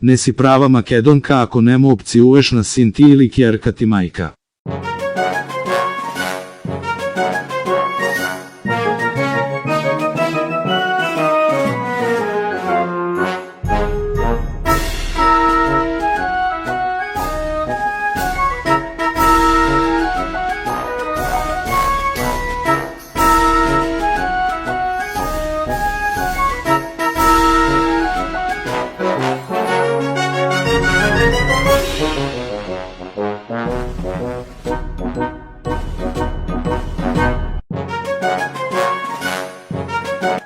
Ne si prava Makedonka ako nema opciju uveš na sin ti ili kjerka ti majka.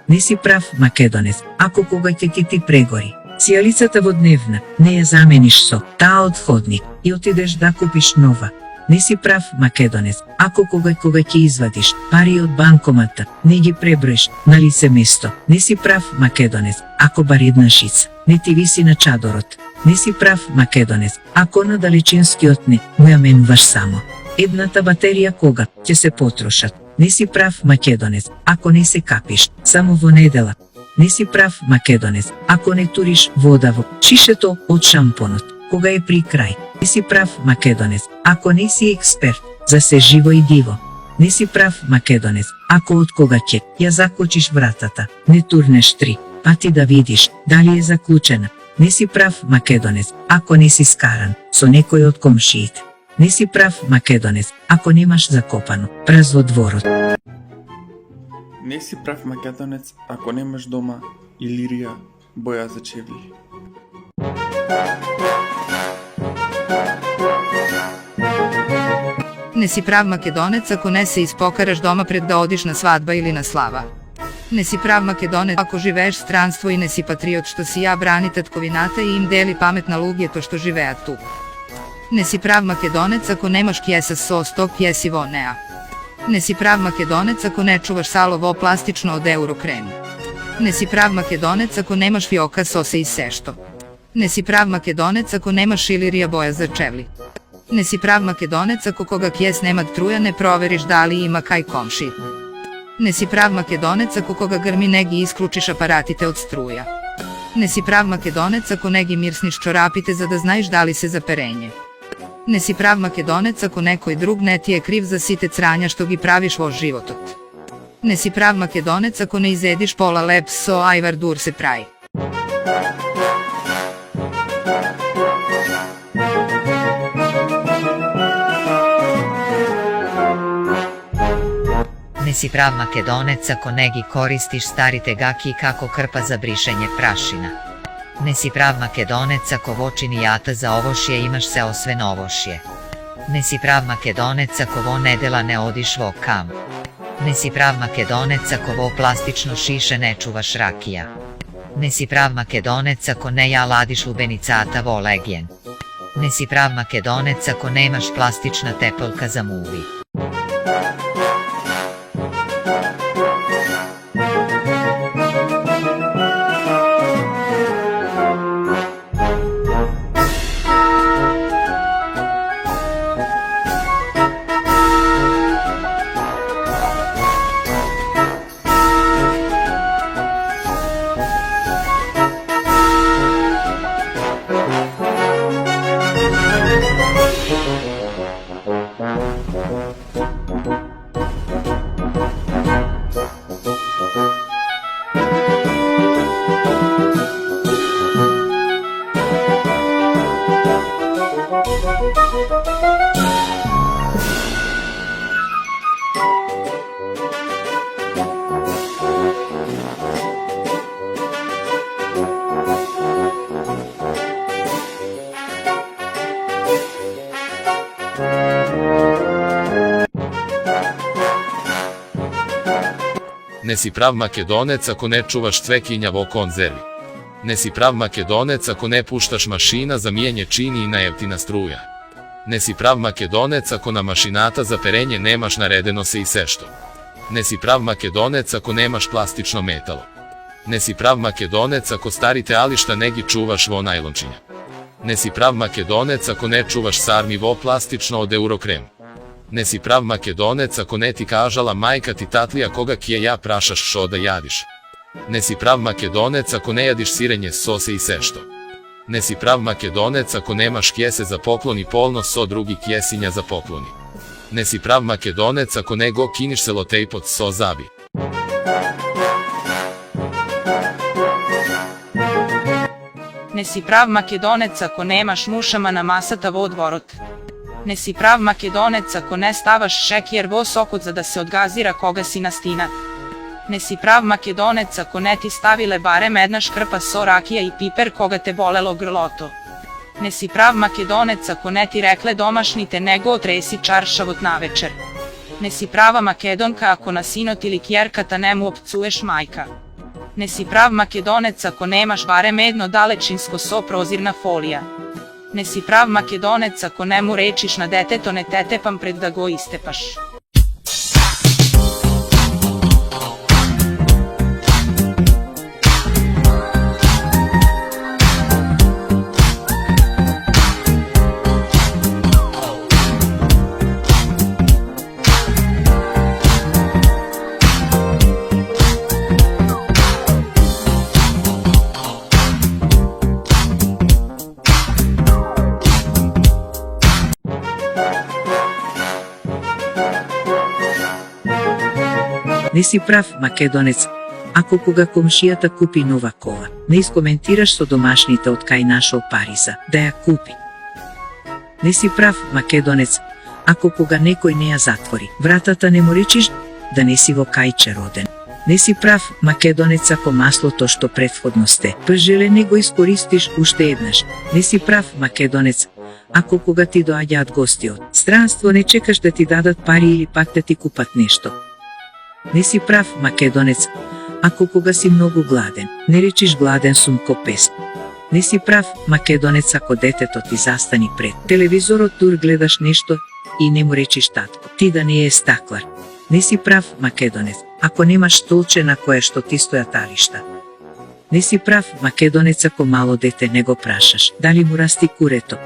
Не си прав, Македонец, ако кога ќе ти прегори, сијалицата во дневна, не ја замениш со таа од ходник и отидеш да купиш нова. Не си прав, Македонец, ако кога ќе извадиш пари од банкомата, не ги преброиш на лице место. Не си прав, Македонец, ако бар една шица не ти виси на чадорот. Не си прав, Македонец, ако на далечинскиот не му ја менуваш само едната батерија кога ќе се потрошат. Не си прав, Македонец, ако не се капиш само во недела. Не си прав, Македонец, ако не туриш вода во шишето од шампонот кога е при крај. Не си прав, Македонец, ако не си експерт за се живо и диво. Не си прав, Македонец, ако од кога ќе ја закочиш вратата, не турнеш 3 пати да видиш дали е заклучена. Не си прав, Македонец, ако не си скаран со некој од комшиите. Не си прав, Македонец, ако немаш закопано праз во дворот. Не си прав, Македонец, ако немаш дома илирија боја за чевли. Не си прав, Македонец, ако не се испокараш дома пред да одиш на свадба или на слава. Не си прав, Македонец, ако живееш в странство и не си патриот што си ја брани татковината и им дели памет на луѓето што живеат тук. Не си прав, Македонец, ако немаш кјеса со 100 кјеси во неа. Не си прав, Македонец, ако не чуваш сало во пластично од Еврокрем. Не си прав, Македонец, ако немаш фиока сосе и сешто. Не си прав, Македонец, ако немаш илирија боја за чевли. Не си прав, Македонец, ако кога кјес нема труја не провериш дали има кај комши. Не си прав, Македонец, ако кога грми не ги исклучиш апаратите од струја. Не си прав, Македонец, ако не ги мирсниш чорапите за да знаеш дали се за перење. Не си прав, Македонец, ако некој друг не ти е крив за сите црања што ги правиш во животот. Не си прав, Македонец, ако не изедиш пола леп со ајвар дур се прај. Не си прав, Македонец, ако не ги користиш старите гаки како крпа за бришење прашина. Не си прав, Македонец, ако во чинијата за овошје имаш се освен овошје. Не си прав, Македонец, ако во недела не одиш во кам. Не си прав, Македонец, ако во пластично шише не чуваш ракија. Не си прав, Македонец, ако не ја ладиш лубеницата во легјен. Не си прав, Македонец, ако немаш пластична тепелка за муви. Ne si prav Makedonec ako ne čuvaš cvekinja vo konzervi. Ne si prav Makedonec ako ne puštaš mašina za mijenje čini i na jeftina struja. Ne si prav Makedonec ako na mašinata za perenje nemaš naredeno se i sešto. Ne si prav Makedonec ako nemaš plastično metalo. Ne si prav Makedonec ako starite ališta negi čuvaš vo najlončinja. Ne si prav Makedonec ako ne čuvaš sarmi vo plastično od Eurokrem. Ne si prav Makedonec ako ne ti kažala majka ti tatlija koga kje ja prašaš šo da jadiš. Ne si prav Makedonec ako ne jadiš sirenje sose i sešto. Ne si prav Makedonec ako nemaš kjese za poklon i polno so drugi kjesinja za pokloni. Ne si prav Makedonec ako ne go kiniš selotejpot so zabi. Ne si prav Makedonec ako nemaš mušama na masata vodvorot. Ne si prav Makedonec ako ne stavaš šekjer vo sokot za da se odgazira koga si nastinat. Ne si prav Makedonec ako ne ti stavile barem jedna škrpa so rakija i piper koga te bolelo grloto. Ne si prav Makedonec ako ne ti rekle domašnite nego otresi čaršavot navečer. Ne si prava Makedonka ako na sinot ili kjerkata nemu opcuješ majka. Ne si prav Makedonec ako nemaš barem jedno dalečinsko so prozirna folija. Ne si prav Makedonec ako nemu rečiš na deteto ne tetepam pred da go istepaš. Не си прав Македонец, ако кога комшијата купи нова кола, не искоментираш со домашните од кај нашол Париза, да ја купи. Не си прав Македонец, ако кога некој не ја затвори, вратата не му речиш да не си во кајче роден. Не си прав Македонец ако маслото што претходно сте пržеле не го искористиш уште еднаш. Не си прав Македонец, ако кога ти доаѓаат гости од странство не чекаш да ти дадат пари или пак да ти купат нешто. Не си прав Македонец, ако кога си многу гладен, не речиш гладен сум ко пес. Не си прав Македонец ако детето ти застани пред телевизорот тур гледаш нешто и не му речиш татко, ти да не е стаклар. Не си прав Македонец, ако немаш столче на кое што ти стојат алишта. Не си прав Македонец ако мало дете не го прашаш, дали му расти курето.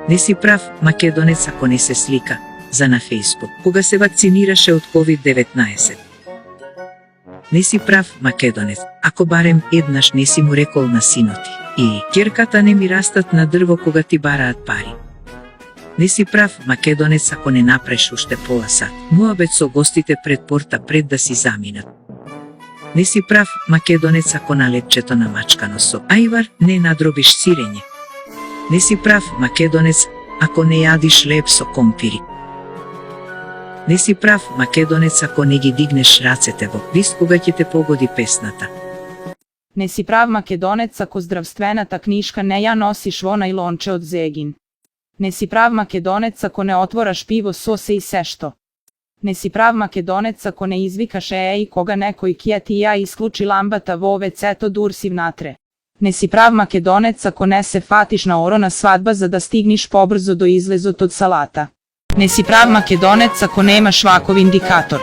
Не си прав Македонец ако не се слика за на Фейсбук, кога се вакцинираше од COVID-19. Не си прав Македонец, ако барем еднаш не си му рекол на синоти, и ќерката не ми растат на дрво кога ти бараат пари. Не си прав Македонец ако не напреш уште пола сат, муабет со гостите пред порта пред да си заминат. Не си прав Македонец ако на лепчето на мачкано со ајвар не надробиш сирење. Не си прав Македонец ако не јадиш леп со компири. Не си прав Македонец ако не ги дигнеш рацете во вис кога ќе те погоди песната. Не си прав Makedonec ako zdravstvenata knjiška ne ja nosiš vo najlonče od zegin. Ne si prav Makedonec ako ne otvoraš pivo sose i sešto. Ne si prav Makedonec ako ne izvikaš i koga nekoj kjeti ja isključi lambata vo veceto dursiv natre. Ne si prav Makedonec ako ne se fatiš na orona svadba za da stigniš pobrzo do izlezot od salata. Ne si prav Makedonec ako nemaš vakov indikator.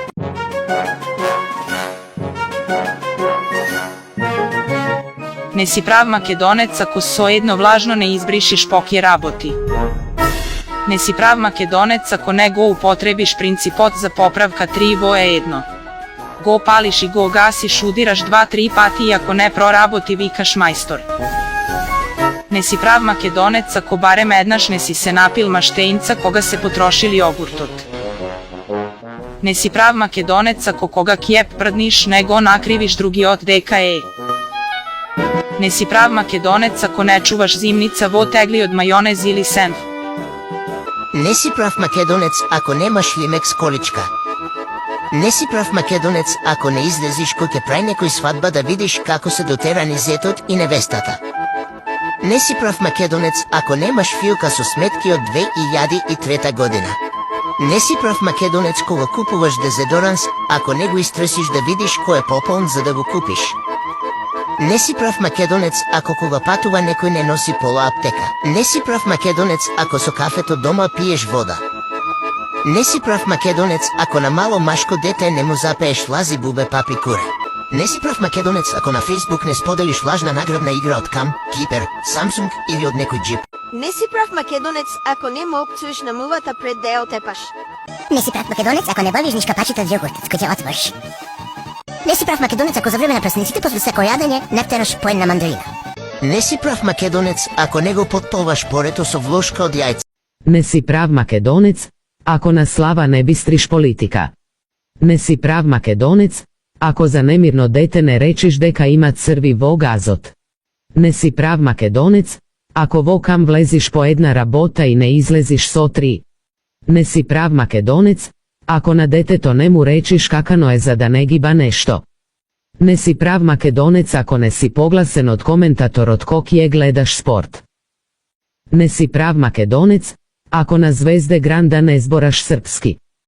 Ne si prav Makedonec ako so jedno vlažno ne izbrišiš pokje raboti. Ne si prav Makedonec ako ne go upotrebiš principot za popravka 3 voje jedno. Go pališ i go gasiš udiraš 2-3 pati i ako ne proraboti vikaš majstor. Ne si prav Makedonec ako barem jednaš ne si se napil mašteinca koga se potrošili jogurtot. Ne si prav Makedonec ako koga kjep prdniš nego nakriviš drugi od DKE. Ne si prav Makedonec ako ne čuvaš zimnica vo tegli od majonez ili senf. Ne si prav Makedonec ako nemaš Limex količka. Ne si prav Makedonec ako ne izleziš ko te pravi nekoj svadba da vidiš kako se dotera nizetot i nevestata. Ne si prav Makedonec ako nemaš fioka so smetki od 2003 godina. Ne si prav Makedonec koga kupuvaš dezodorans ako ne go istresiš da vidiš ko je popoln za da go kupiš. Ne si prav Makedonec ako koga patuva nekoj ne nosi pola apteka. Ne si prav Makedonec ako so kafeto doma piješ voda. Ne si prav Makedonec ako na malo maško dete ne mu zapeješ lazi bube papikure. Ne si prav Makedonec ako na Facebook ne spodeliš lažna nagradna igra od Kam, Keeper, Samsung ili od nekoj džip. Не си прав Македонец ако не му опцуеш на мувата пред да ја отепаш. Не си прав Македонец ако не бавиш нишка пачета од јогурт кој ќе отвориш. Не си прав Македонец ако за време на празниците после секој јадење не тераш по една мандарина. Ne si prav Makedonec ako ne go potpalvaš poreto so vloška od jajca. Ne si prav Makedonec, ako na slava ne bistriš politika. Ne si prav Makedonec, ako za nemirno dete ne rečiš deka ima crvi vog azot. Ne si prav Makedonec, ako vokam vleziš po jedna rabota i ne izleziš so 3. Ne si prav Makedonec, ako na deteto ne mu rečiš kakano je za da ne giba nešto. Ne si prav Makedonec ako ne si poglasen od komentator od kokije gledaš sport. Ne si prav Makedonec, ako na zvezde Granda ne zboraš srpski.